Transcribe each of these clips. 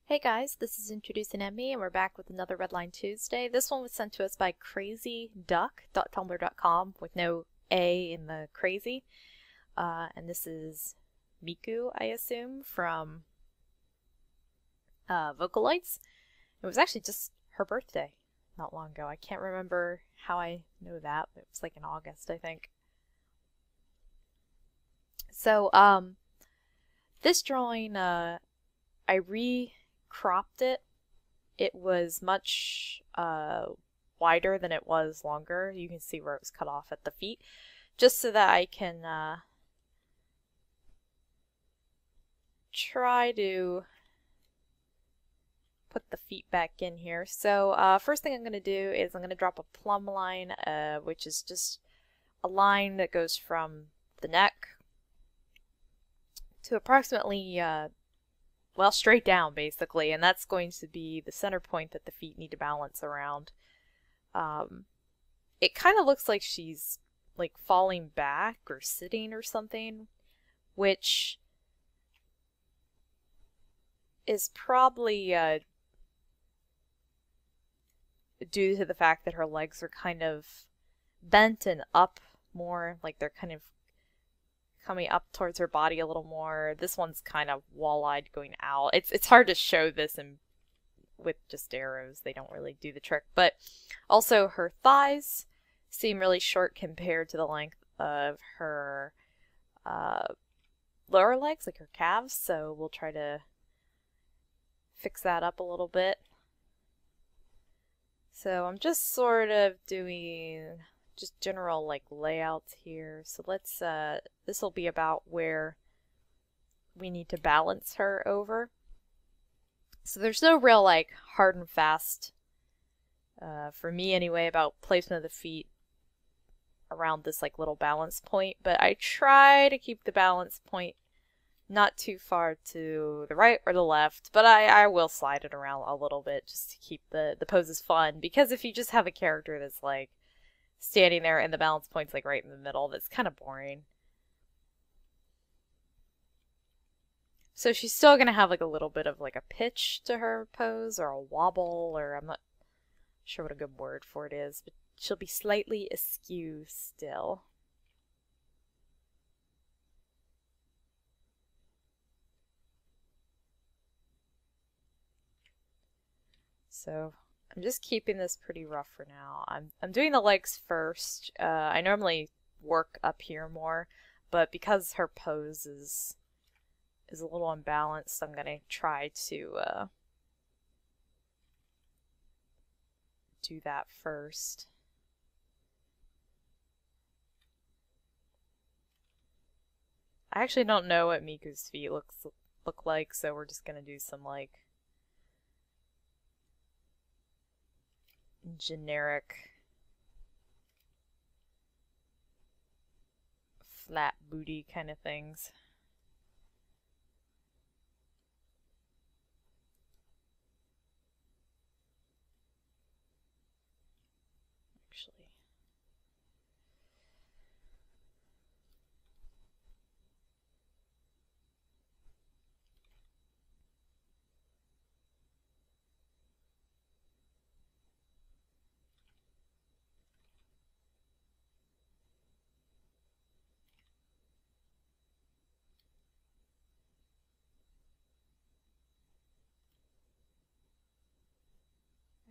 Hey guys, this is IntroducingEmy and we're back with another Redline Tuesday. This one was sent to us by crazyduck.tumblr.com with no A in the crazy. And this is Miku, I assume, from Vocalites. It was actually just her birthday not long ago. I can't remember how I know that, but it was like in August, I think. So, this drawing, I cropped it. It was much wider than it was longer. You can see where it was cut off at the feet, just so that I can try to put the feet back in here. So first thing I'm going to do is I'm going to drop a plumb line, which is just a line that goes from the neck to approximately well, straight down, basically, and that's going to be the center point that the feet need to balance around. It kind of looks like she's, like, falling back or sitting or something, which is probably due to the fact that her legs are kind of bent and up more, like they're kind of coming up towards her body a little more. This one's kind of wall-eyed going out. It's hard to show this with just arrows. They don't really do the trick. But also her thighs seem really short compared to the length of her lower legs, like her calves. So we'll try to fix that up a little bit. So I'm just sort of doing just general like layouts here. So let's this will be about where we need to balance her over. So there's no real like hard and fast for me anyway about placement of the feet around this like little balance point, but I try to keep the balance point not too far to the right or the left, but I will slide it around a little bit just to keep the poses fun, because if you just have a character that's like standing there and the balance point's like right in the middle, that's kind of boring. So she's still gonna have like a little bit of like a pitch to her pose, or a wobble, or I'm not sure what a good word for it is, but she'll be slightly askew still. So I'm just keeping this pretty rough for now. I'm doing the legs first. I normally work up here more, but because her pose is a little unbalanced, I'm gonna try to do that first. I actually don't know what Miku's feet look like, so we're just gonna do some like generic flat booty kind of things. Actually,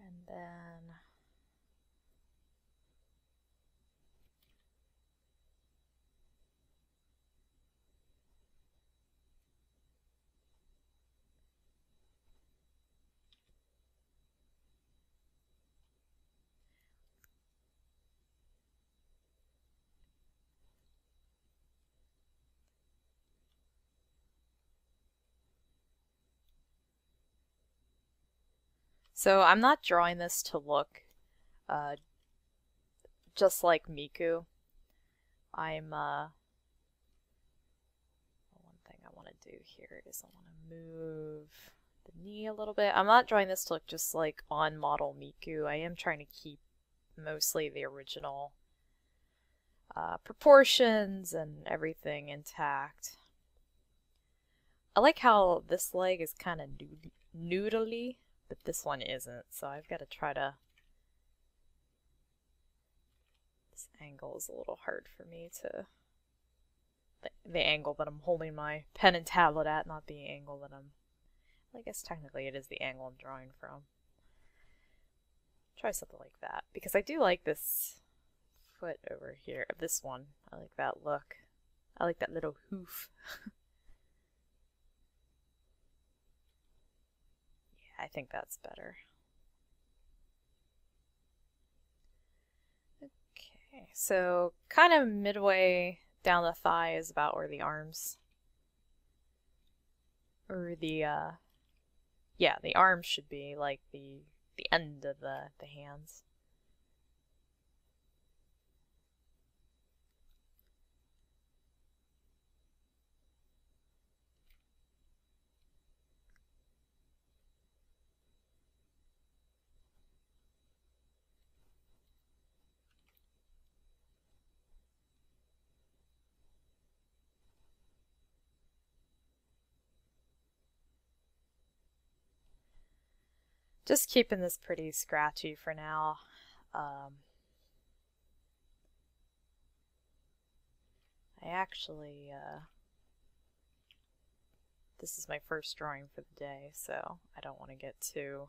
and then so I'm not drawing this to look just like Miku. One thing I want to do here is I want to move the knee a little bit. I'm not drawing this to look just like on model Miku. I am trying to keep mostly the original proportions and everything intact. I like how this leg is kind of noodly, but this one isn't, so I've got to try to... This angle is a little hard for me to... The angle that I'm holding my pen and tablet at, not the angle that I'm... I guess technically it is the angle I'm drawing from. Try something like that, because I do like this foot over here, this one. I like that look. I like that little hoof. Yeah, I think that's better. Okay, so kind of midway down the thigh is about where the arms, or the, yeah, the arms should be, like the end of the hands. Just keeping this pretty scratchy for now. I actually, this is my first drawing for the day, so I don't want to get too...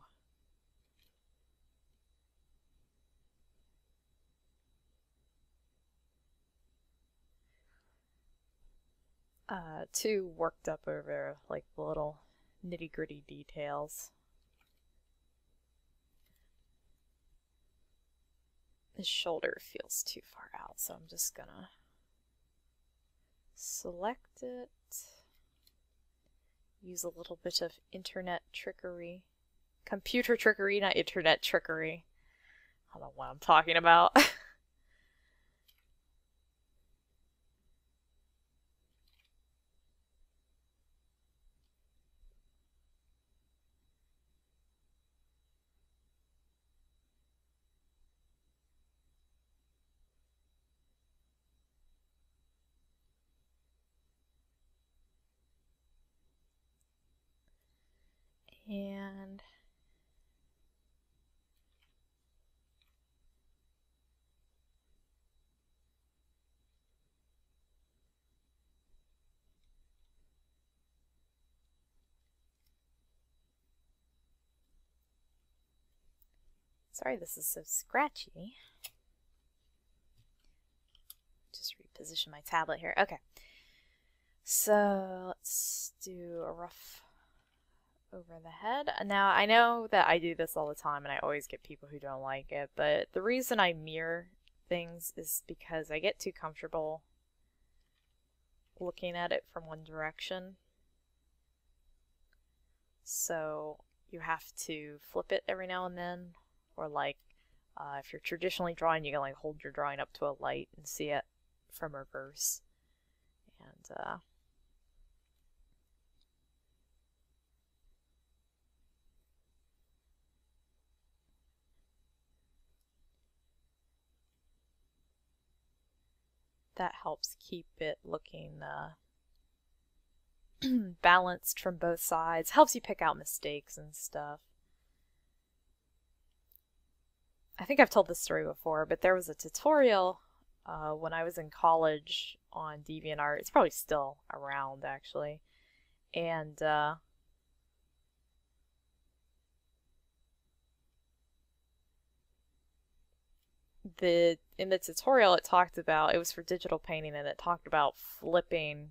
too worked up over, like, the little nitty-gritty details. His shoulder feels too far out, so I'm just gonna select it, use a little bit of internet trickery. Computer trickery, not internet trickery. I don't know what I'm talking about. And sorry this is so scratchy. Just reposition my tablet here. Okay. So let's do a rough over the head. Now, I know that I do this all the time and I always get people who don't like it, but the reason I mirror things is because I get too comfortable looking at it from one direction. So you have to flip it every now and then, or like if you're traditionally drawing, you can like hold your drawing up to a light and see it from reverse. And that helps keep it looking balanced from both sides. Helps you pick out mistakes and stuff. I think I've told this story before, but there was a tutorial when I was in college on DeviantArt. It's probably still around, actually. And in the tutorial it talked about, it was for digital painting, and it talked about flipping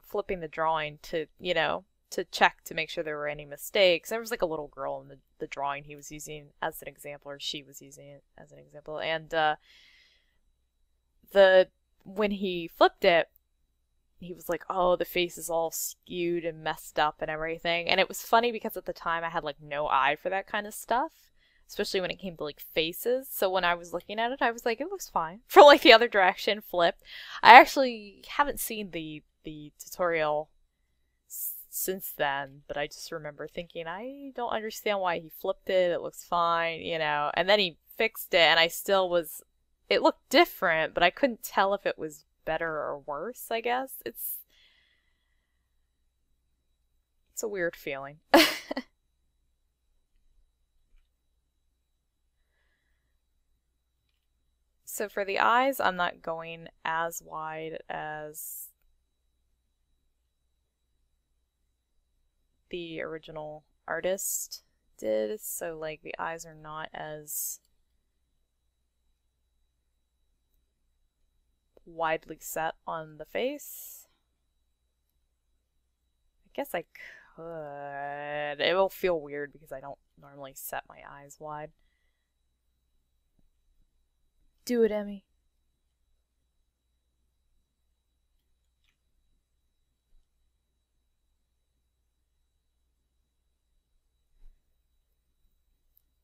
flipping the drawing to, you know, to check to make sure there were any mistakes. There was like a little girl in the drawing he was using as an example, or she was using it as an example, and when he flipped it, he was like, oh, the face is all skewed and messed up and everything. And it was funny because at the time I had like no eye for that kind of stuff, especially when it came to like faces. So when I was looking at it, I was like, it looks fine. For like the other direction, flipped. I actually haven't seen the tutorial since then, but I just remember thinking, I don't understand why he flipped it. It looks fine, you know. And then he fixed it, and I still was, it looked different, but I couldn't tell if it was better or worse, I guess. It's a weird feeling. So for the eyes, I'm not going as wide as the original artist did, so like the eyes are not as widely set on the face. I guess I could. It will feel weird because I don't normally set my eyes wide. Do it, Emmy.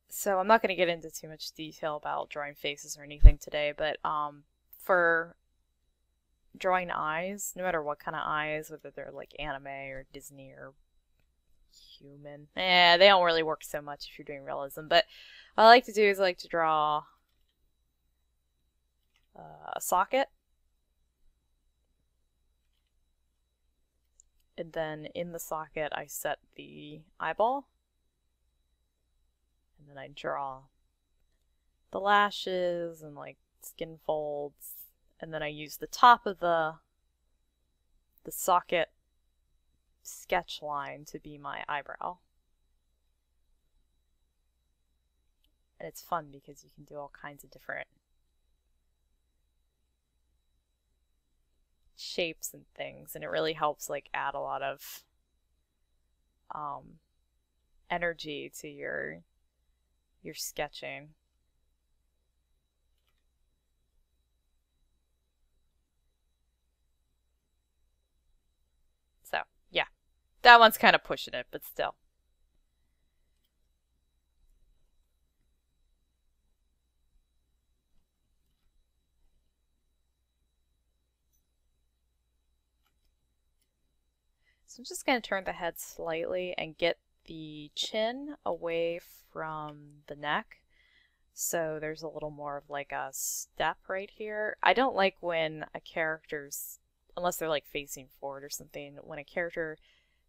So I'm not going to get into too much detail about drawing faces or anything today, but for drawing eyes, no matter what kind of eyes, whether they're like anime or Disney or human, they don't really work so much if you're doing realism. But what I like to do is I like to draw a socket, and then in the socket I set the eyeball, and then I draw the lashes and like skin folds, and then I use the top of the socket sketch line to be my eyebrow. And it's fun because you can do all kinds of different shapes and things, and it really helps like add a lot of energy to your sketching. So yeah, that one's kind of pushing it, but still. So I'm just going to turn the head slightly and get the chin away from the neck. So there's a little more of like a step right here. I don't like when a character's, unless they're like facing forward or something, when a character,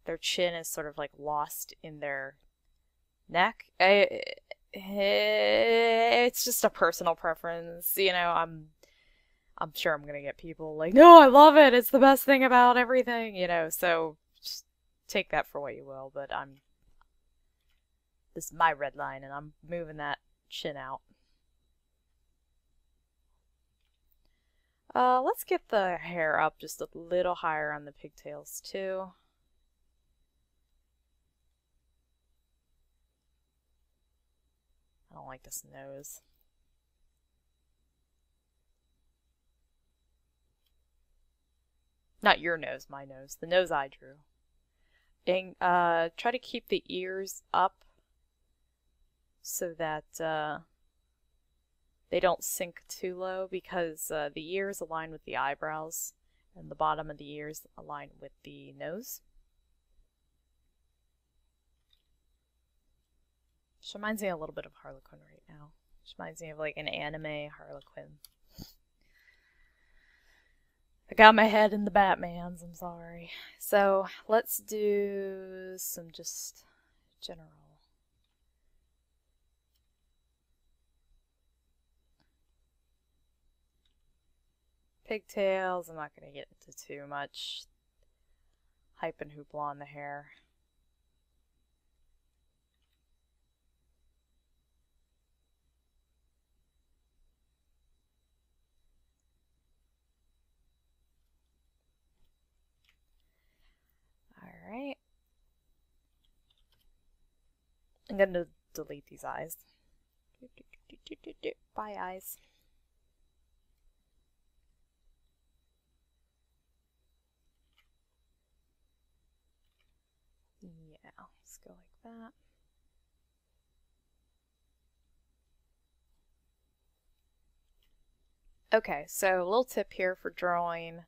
their chin is sort of like lost in their neck. It's just a personal preference, you know. I'm sure I'm gonna get people like, no, I love it. It's the best thing about everything, you know. So just take that for what you will. But this is my red line, and I'm moving that chin out. Let's get the hair up just a little higher on the pigtails too. I don't like this nose. Not your nose, my nose. The nose I drew. And try to keep the ears up so that they don't sink too low, because the ears align with the eyebrows and the bottom of the ears align with the nose. Which reminds me a little bit of Harlequin right now. Which reminds me of like an anime Harlequin. I got my head in the Batman's, I'm sorry. So let's do some just general. Pigtails. I'm not going to get into too much hype and hoopla on the hair. Alright. I'm going to delete these eyes. Bye, eyes. Yeah, let's go like that. Okay, so a little tip here for drawing.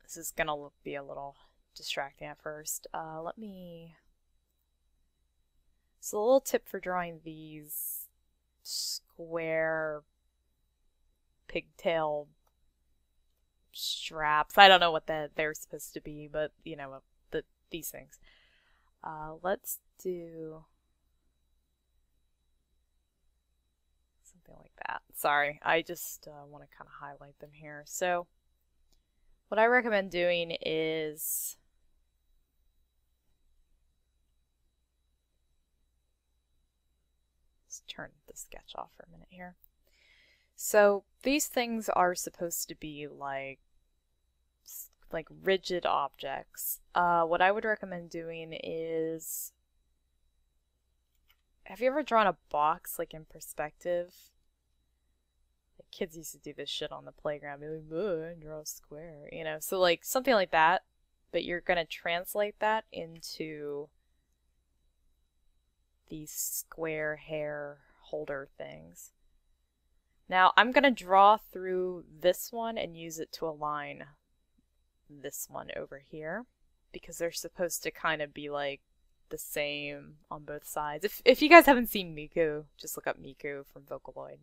This is going to be a little distracting at first. So a little tip for drawing these square pigtail straps. I don't know what they're supposed to be, but you know, these things. Let's do something like that. Sorry, I just want to kind of highlight them here. So what I recommend doing is let's turn the sketch off for a minute here. So these things are supposed to be like rigid objects. What I would recommend doing is, have you ever drawn a box like in perspective? Like, kids used to do this shit on the playground, be like, draw a square, you know? So like something like that, but you're gonna translate that into these square hair holder things. Now I'm gonna draw through this one and use it to align this one over here, because they're supposed to kind of be like the same on both sides. If you guys haven't seen Miku, just look up Miku from Vocaloid.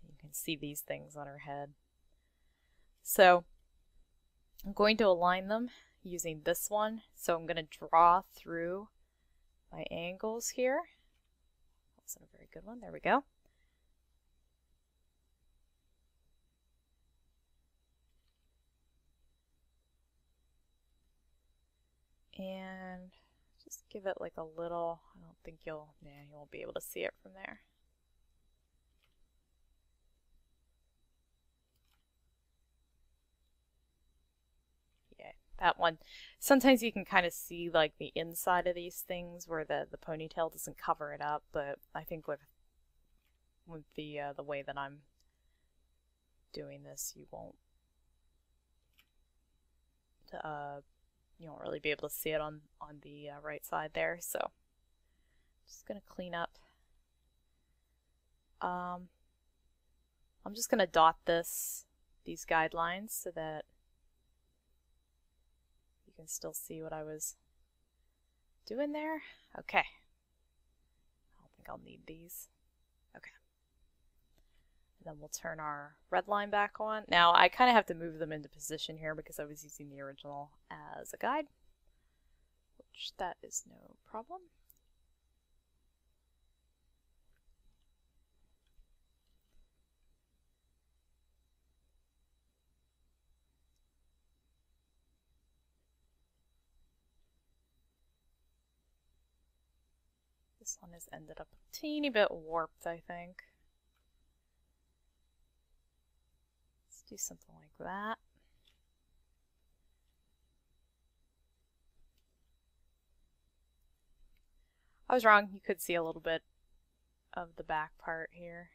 You can see these things on her head. So I'm going to align them using this one. So I'm going to draw through my angles here. That's not a very good one. There we go. And just give it like a little, I don't think you won't be able to see it from there. Yeah, that one. Sometimes you can kind of see like the inside of these things where the ponytail doesn't cover it up, but I think with the way that I'm doing this, you won't really be able to see it on the right side there. So just gonna clean up. I'm just gonna dot these guidelines so that you can still see what I was doing there. Okay. I don't think I'll need these. Okay. And then we'll turn our red line back on. Now I kind of have to move them into position here because I was using the original as a guide, which that is no problem. This one has ended up a teeny bit warped, I think. Let's do something like that. I was wrong. You could see a little bit of the back part here.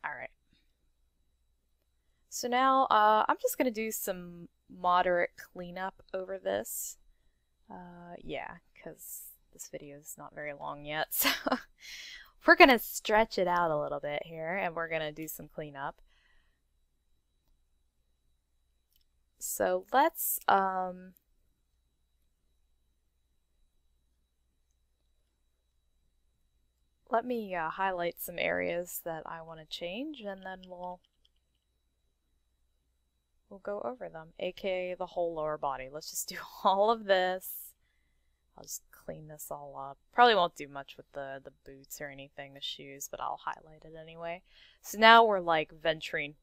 Alright. So now I'm just going to do some moderate cleanup over this. Yeah, because this video is not very long yet, so we're going to stretch it out a little bit here, and we're going to do some cleanup. So let's let me highlight some areas that I want to change, and then we'll go over them, aka the whole lower body. Let's just do all of this. I'll just clean this all up. Probably won't do much with the boots or anything, the shoes, but I'll highlight it anyway. So now we're like venturing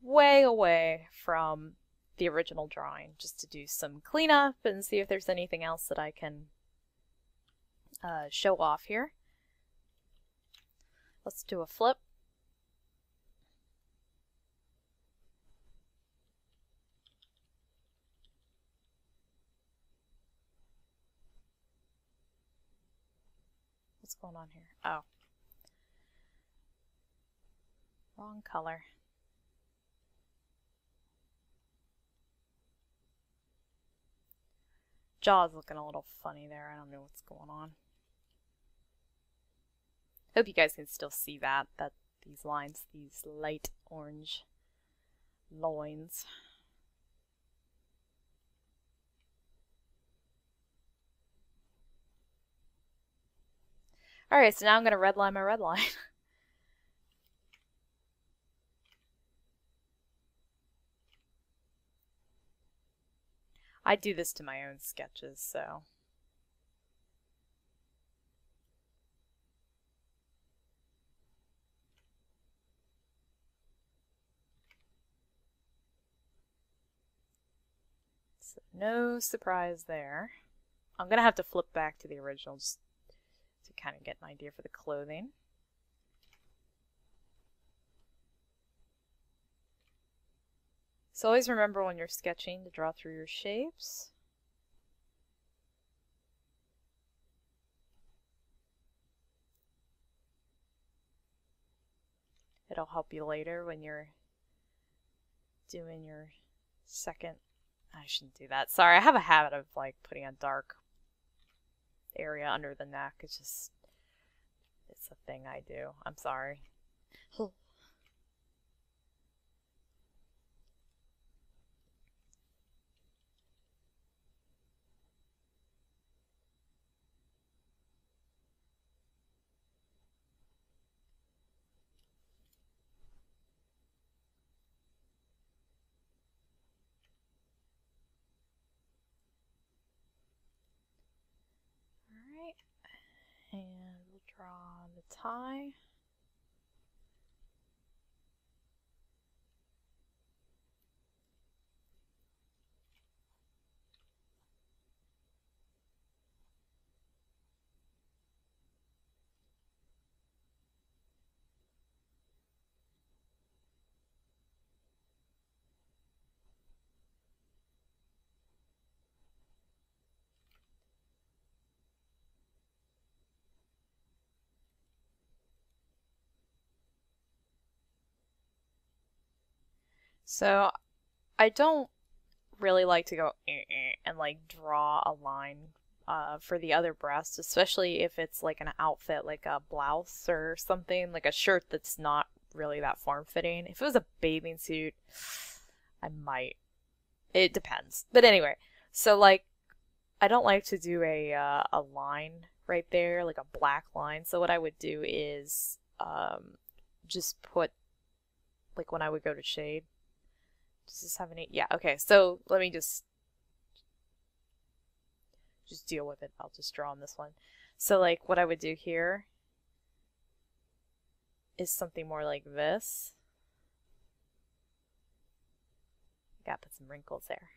way away from the original drawing, just to do some cleanup and see if there's anything else that I can show off here. Let's do a flip. What's going on here? Oh. Wrong color. Jaw's looking a little funny there. I don't know what's going on. Hope you guys can still see that these lines, these light orange loins. Alright, so now I'm going to redline my red line. I do this to my own sketches, so. So no surprise there. I'm going to have to flip back to the original just to kind of get an idea for the clothing. So always remember when you're sketching to draw through your shapes. It'll help you later when you're doing your second. I shouldn't do that. Sorry, I have a habit of like putting a dark area under the neck. It's a thing I do. I'm sorry. Alright, and we'll draw the tie. So I don't really like to go and like draw a line for the other breast, especially if it's like an outfit, like a blouse or something, like a shirt that's not really that form-fitting. If it was a bathing suit, I might. It depends. But anyway, so like I don't like to do a line right there, like a black line. So what I would do is just put, like when I would go to shade. Does this have any? Yeah, okay. So let me just deal with it. I'll just draw on this one. So like what I would do here is something more like this. I gotta put some wrinkles there.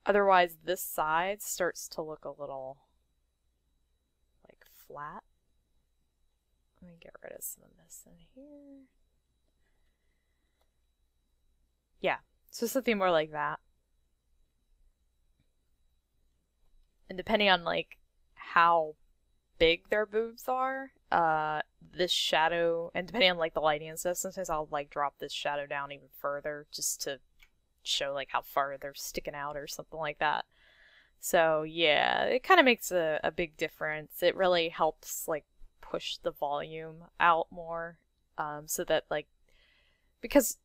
Otherwise, this side starts to look a little like flat. Let me get rid of some of this in here. Yeah, so something more like that. And depending on like how big their boobs are, this shadow, and depending on like the lighting and stuff, sometimes I'll like drop this shadow down even further just to show like how far they're sticking out or something like that. So yeah, it kind of makes a big difference. It really helps like push the volume out more, so that like, because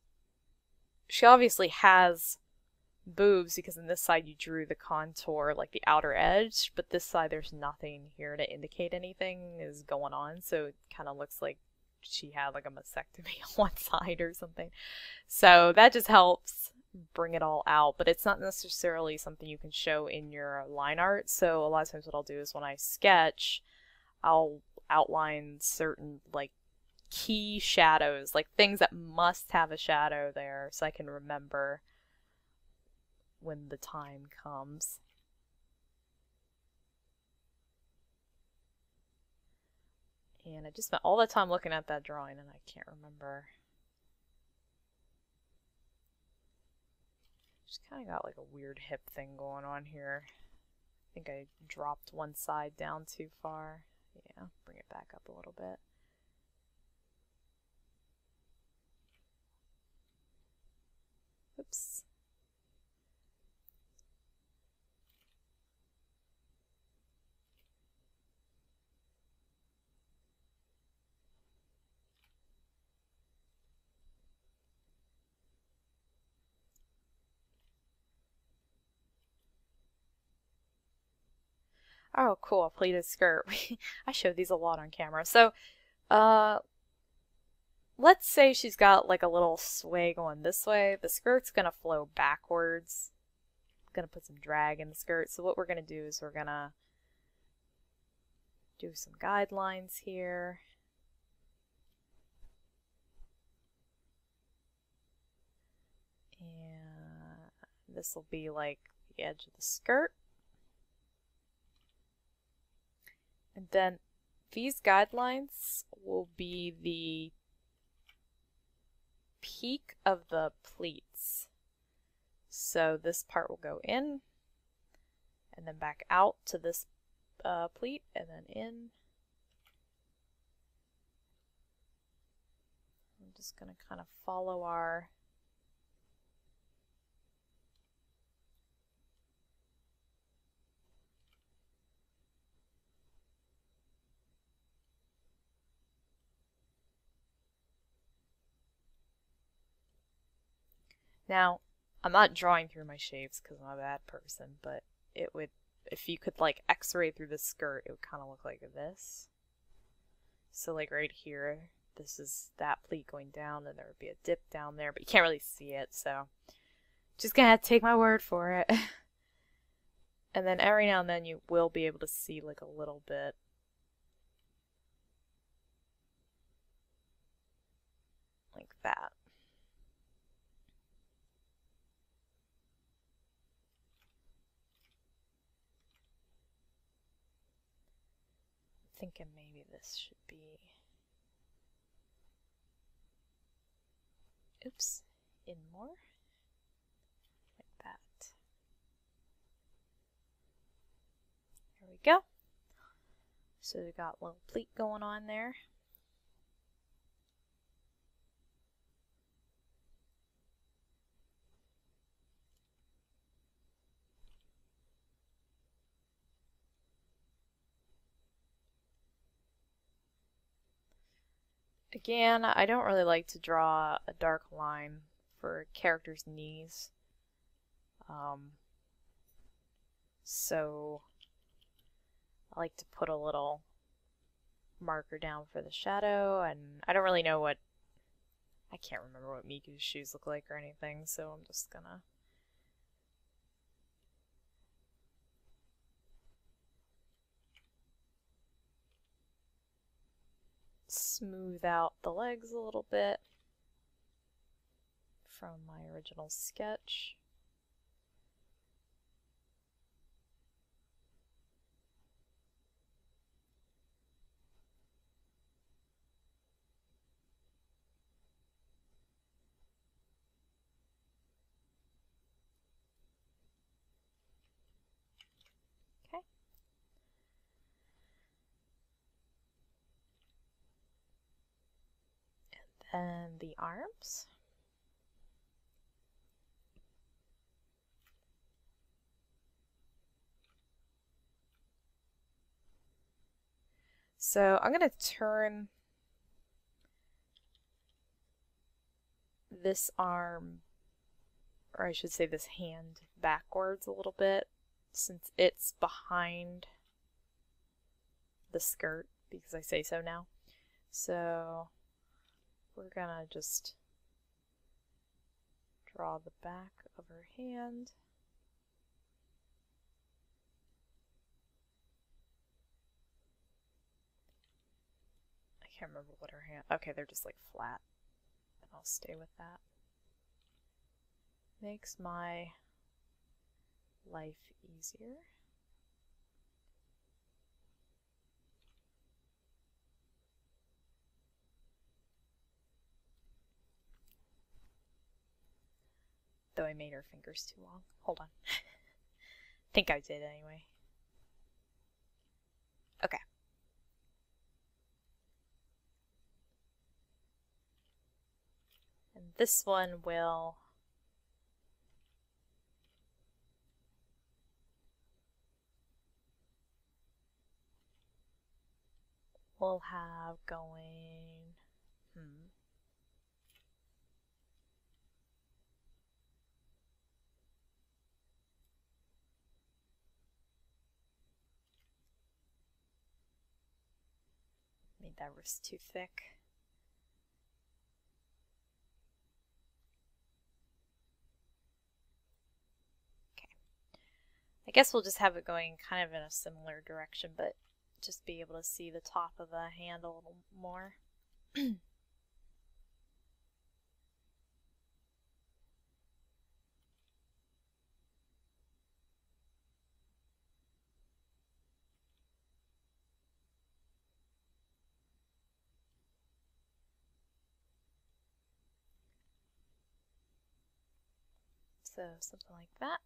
she obviously has boobs, because in this side you drew the contour, like the outer edge, but this side there's nothing here to indicate anything is going on, so it kind of looks like she had like a mastectomy on one side or something. So that just helps bring it all out, but it's not necessarily something you can show in your line art. So a lot of times what I'll do is when I sketch, I'll outline certain like key shadows, like things that must have a shadow there, so I can remember when the time comes. And I just spent all the time looking at that drawing and I can't remember. Just kind of got like a weird hip thing going on here. I think I dropped one side down too far. Yeah, bring it back up a little bit. Oops. Oh, cool, a pleated skirt. I show these a lot on camera. So, let's say she's got like a little sway going this way. The skirt's gonna flow backwards. Gonna put some drag in the skirt. So what we're gonna do is we're gonna do some guidelines here. And this will be like the edge of the skirt. And then these guidelines will be the peak of the pleats. So this part will go in and then back out to this pleat and then in. I'm just going to kind of follow our Now, I'm not drawing through my shapes because I'm a bad person, but it would, if you could like x-ray through the skirt, it would kind of look like this. So like right here, this is that pleat going down and there would be a dip down there, but you can't really see it, so just gonna have to take my word for it. And then every now and then you will be able to see like a little bit. Like that. Thinking maybe this should be, oops, in more, like that. There we go. So we got a little pleat going on there. Again, I don't really like to draw a dark line for characters' knees. So I like to put a little marker down for the shadow, and I don't really know what, I can't remember what Miku's shoes look like or anything, so I'm just gonna smooth out the legs a little bit from my original sketch. Okay. And then the arms. So I'm going to turn this arm, or I should say this hand, backwards a little bit since it's behind the skirt, because I say so now. So we're going to just draw the back of her hand. I can't remember what her hand, okay, they're just like flat, and I'll stay with that. Makes my life easier. Though I made her fingers too long. Hold on. Think I did anyway. Okay. And this one will we'll have going, made that wrist too thick. I guess we'll just have it going kind of in a similar direction, but just be able to see the top of the hand a little more. So something like that.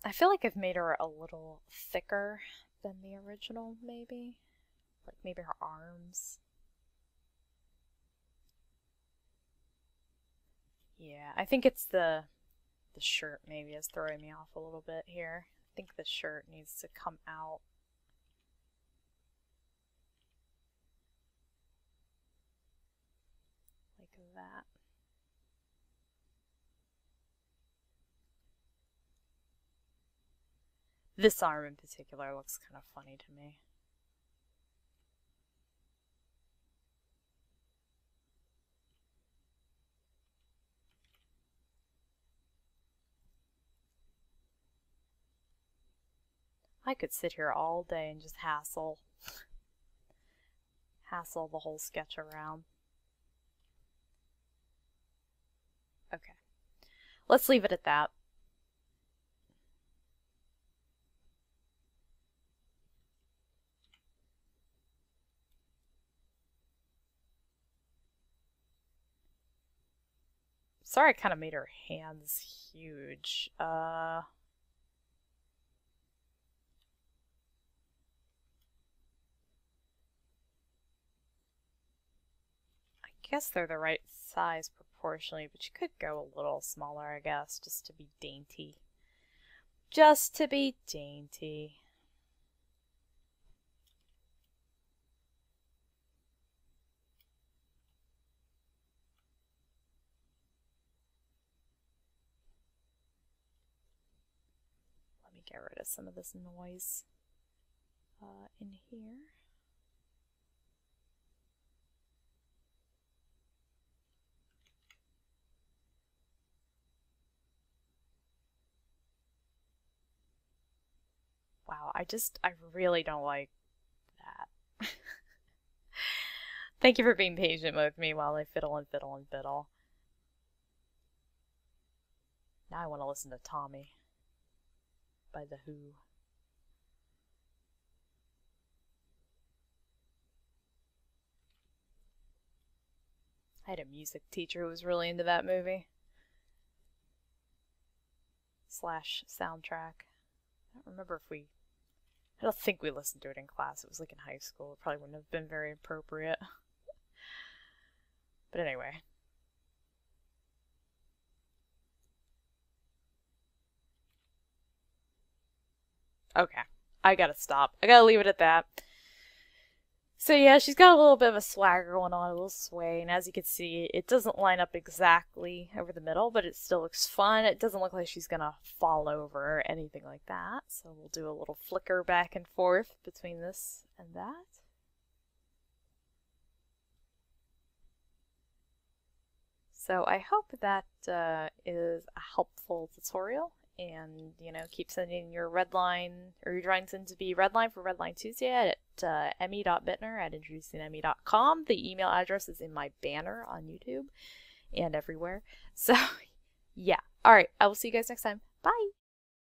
I feel like I've made her a little thicker than the original, maybe. Like maybe her arms. Yeah, I think it's the shirt maybe is throwing me off a little bit here. I think the shirt needs to come out. Like that. This arm in particular looks kind of funny to me. I could sit here all day and just hassle the whole sketch around. Okay. Let's leave it at that. Sorry I kind of made her hands huge. I guess they're the right size proportionally, but you could go a little smaller, I guess, just to be dainty. Just to be dainty. Let me get rid of some of this noise in here. Wow, I really don't like that. Thank you for being patient with me while I fiddle and fiddle and fiddle. Now I want to listen to Tommy by The Who. I had a music teacher who was really into that movie. Slash soundtrack. I don't remember if we... I don't think we listened to it in class. It was like in high school. It probably wouldn't have been very appropriate. But anyway. Okay. I gotta stop. I gotta leave it at that. So yeah, she's got a little bit of a swagger going on, a little sway, and as you can see, it doesn't line up exactly over the middle, but it still looks fun. It doesn't look like she's gonna fall over or anything like that, so we'll do a little flicker back and forth between this and that. So I hope that is a helpful tutorial. And, you know, keep sending your Redline or your drawings in to be Redline for Redline Tuesday at emmy.bittner@introducingemy.com. The email address is in my banner on YouTube and everywhere. So, yeah. All right. I will see you guys next time. Bye.